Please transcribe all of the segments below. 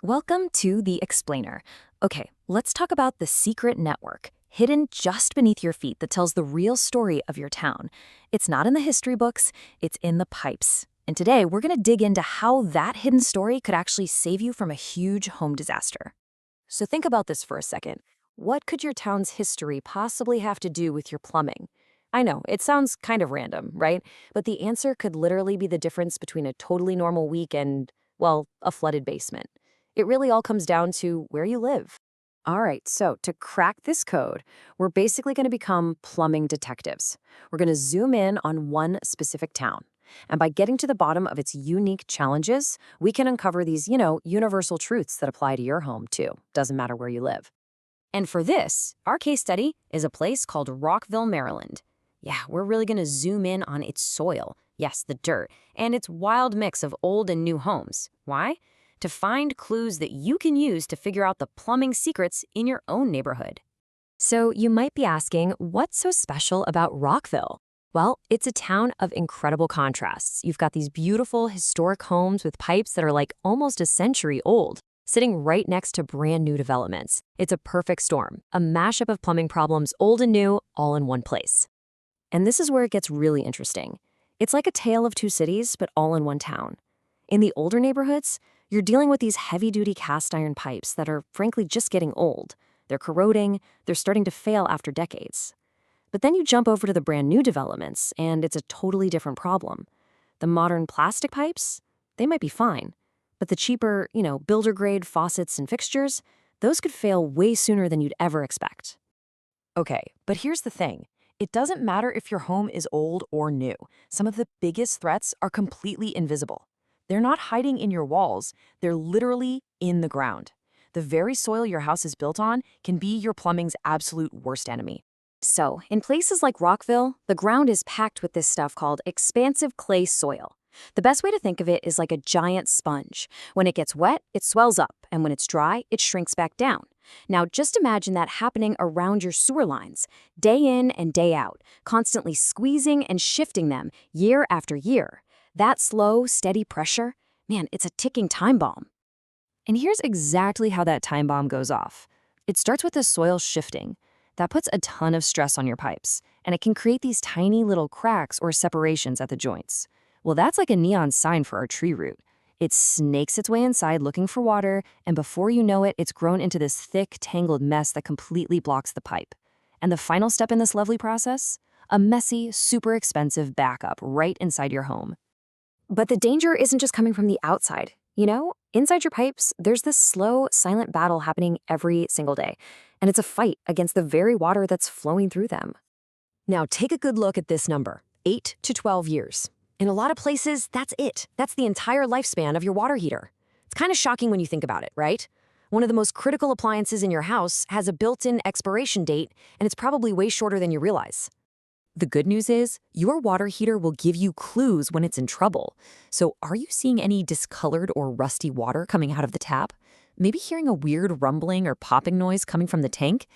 Welcome to The Explainer. Okay, let's talk about the secret network, hidden just beneath your feet that tells the real story of your town. It's not in the history books, it's in the pipes. And today, we're going to dig into how that hidden story could actually save you from a huge home disaster. So think about this for a second. What could your town's history possibly have to do with your plumbing? I know, it sounds kind of random, right? But the answer could literally be the difference between a totally normal week and, well, a flooded basement. It really all comes down to where you live. All right, so to crack this code, we're basically going to become plumbing detectives. We're going to zoom in on one specific town. And by getting to the bottom of its unique challenges, we can uncover these, universal truths that apply to your home, too. Doesn't matter where you live. And for this, our case study is a place called Rockville, Maryland. Yeah, we're really going to zoom in on its soil, yes, the dirt, and its wild mix of old and new homes. Why? To find clues that you can use to figure out the plumbing secrets in your own neighborhood. So you might be asking, what's so special about Rockville? Well, it's a town of incredible contrasts. You've got these beautiful historic homes with pipes that are like almost a century old, sitting right next to brand new developments. It's a perfect storm, a mashup of plumbing problems, old and new, all in one place. And this is where it gets really interesting. It's like a tale of two cities, but all in one town. In the older neighborhoods, you're dealing with these heavy-duty cast iron pipes that are frankly just getting old. They're corroding, they're starting to fail after decades. But then you jump over to the brand new developments, and it's a totally different problem. The modern plastic pipes, they might be fine. But the cheaper, builder-grade faucets and fixtures, those could fail way sooner than you'd ever expect. Okay, but here's the thing. It doesn't matter if your home is old or new. Some of the biggest threats are completely invisible. They're not hiding in your walls, they're literally in the ground. The very soil your house is built on can be your plumbing's absolute worst enemy. So, in places like Rockville, the ground is packed with this stuff called expansive clay soil. The best way to think of it is like a giant sponge. When it gets wet, it swells up, and when it's dry, it shrinks back down. Now, just imagine that happening around your sewer lines, day in and day out, constantly squeezing and shifting them year after year. That slow, steady pressure, man, it's a ticking time bomb. And here's exactly how that time bomb goes off. It starts with the soil shifting. That puts a ton of stress on your pipes, and it can create these tiny little cracks or separations at the joints. Well, that's like a neon sign for our tree root. It snakes its way inside looking for water, and before you know it, it's grown into this thick, tangled mess that completely blocks the pipe. And the final step in this lovely process? A messy, super expensive backup right inside your home. But the danger isn't just coming from the outside. Inside your pipes, there's this slow, silent battle happening every single day. And it's a fight against the very water that's flowing through them. Now, take a good look at this number, 8 to 12 years. In a lot of places, that's it. That's the entire lifespan of your water heater. It's kind of shocking when you think about it, right? One of the most critical appliances in your house has a built-in expiration date, and it's probably way shorter than you realize. The good news is, your water heater will give you clues when it's in trouble. So are you seeing any discolored or rusty water coming out of the tap? Maybe hearing a weird rumbling or popping noise coming from the tank?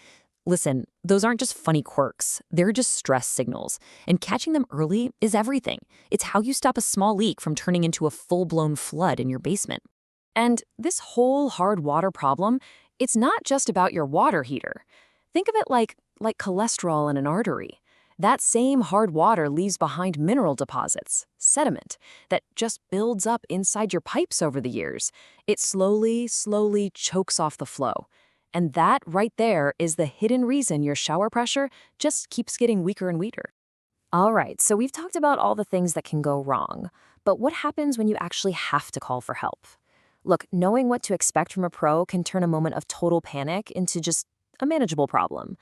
Listen, those aren't just funny quirks. They're just stress signals. And catching them early is everything. It's how you stop a small leak from turning into a full-blown flood in your basement. And this whole hard water problem, it's not just about your water heater. Think of it like cholesterol in an artery. That same hard water leaves behind mineral deposits, sediment, that just builds up inside your pipes over the years. It slowly chokes off the flow. And that right there is the hidden reason your shower pressure just keeps getting weaker and weaker. All right, so we've talked about all the things that can go wrong. But what happens when you actually have to call for help? Look, knowing what to expect from a pro can turn a moment of total panic into just a manageable problem.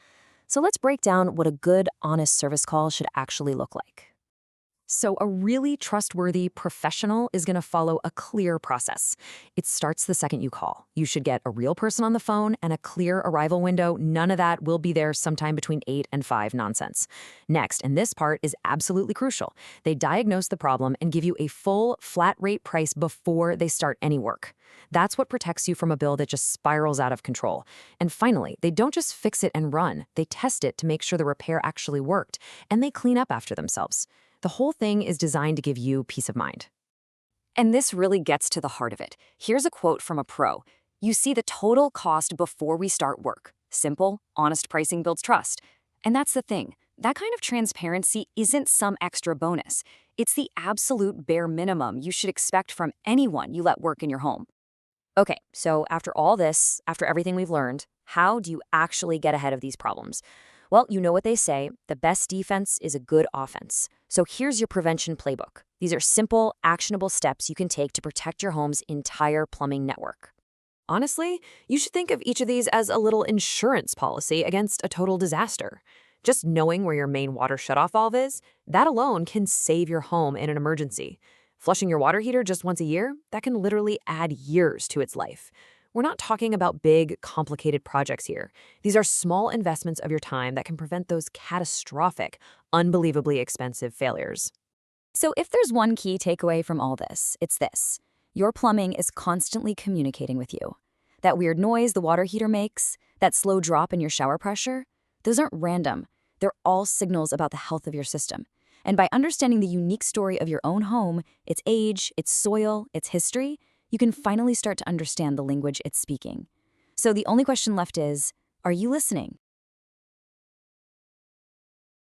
So let's break down what a good, honest service call should actually look like. So a really trustworthy professional is going to follow a clear process. It starts the second you call. You should get a real person on the phone and a clear arrival window. None of that will be there sometime between 8 and 5 nonsense. Next, and this part is absolutely crucial, they diagnose the problem and give you a full flat rate price before they start any work. That's what protects you from a bill that just spirals out of control. And finally, they don't just fix it and run. They test it to make sure the repair actually worked, and they clean up after themselves. The whole thing is designed to give you peace of mind. And this really gets to the heart of it. Here's a quote from a pro. You see the total cost before we start work. Simple, honest pricing builds trust. And that's the thing. That kind of transparency isn't some extra bonus. It's the absolute bare minimum you should expect from anyone you let work in your home. Okay, so after all this, after everything we've learned, how do you actually get ahead of these problems? Well, you know what they say, the best defense is a good offense. So here's your prevention playbook. These are simple, actionable steps you can take to protect your home's entire plumbing network. Honestly, you should think of each of these as a little insurance policy against a total disaster. Just knowing where your main water shutoff valve is, that alone can save your home in an emergency. Flushing your water heater just once a year, that can literally add years to its life. We're not talking about big, complicated projects here. These are small investments of your time that can prevent those catastrophic, unbelievably expensive failures. So if there's one key takeaway from all this, it's this. Your plumbing is constantly communicating with you. That weird noise the water heater makes, that slow drop in your shower pressure, those aren't random. They're all signals about the health of your system. And by understanding the unique story of your own home, its age, its soil, its history, you can finally start to understand the language it's speaking. So the only question left is, are you listening?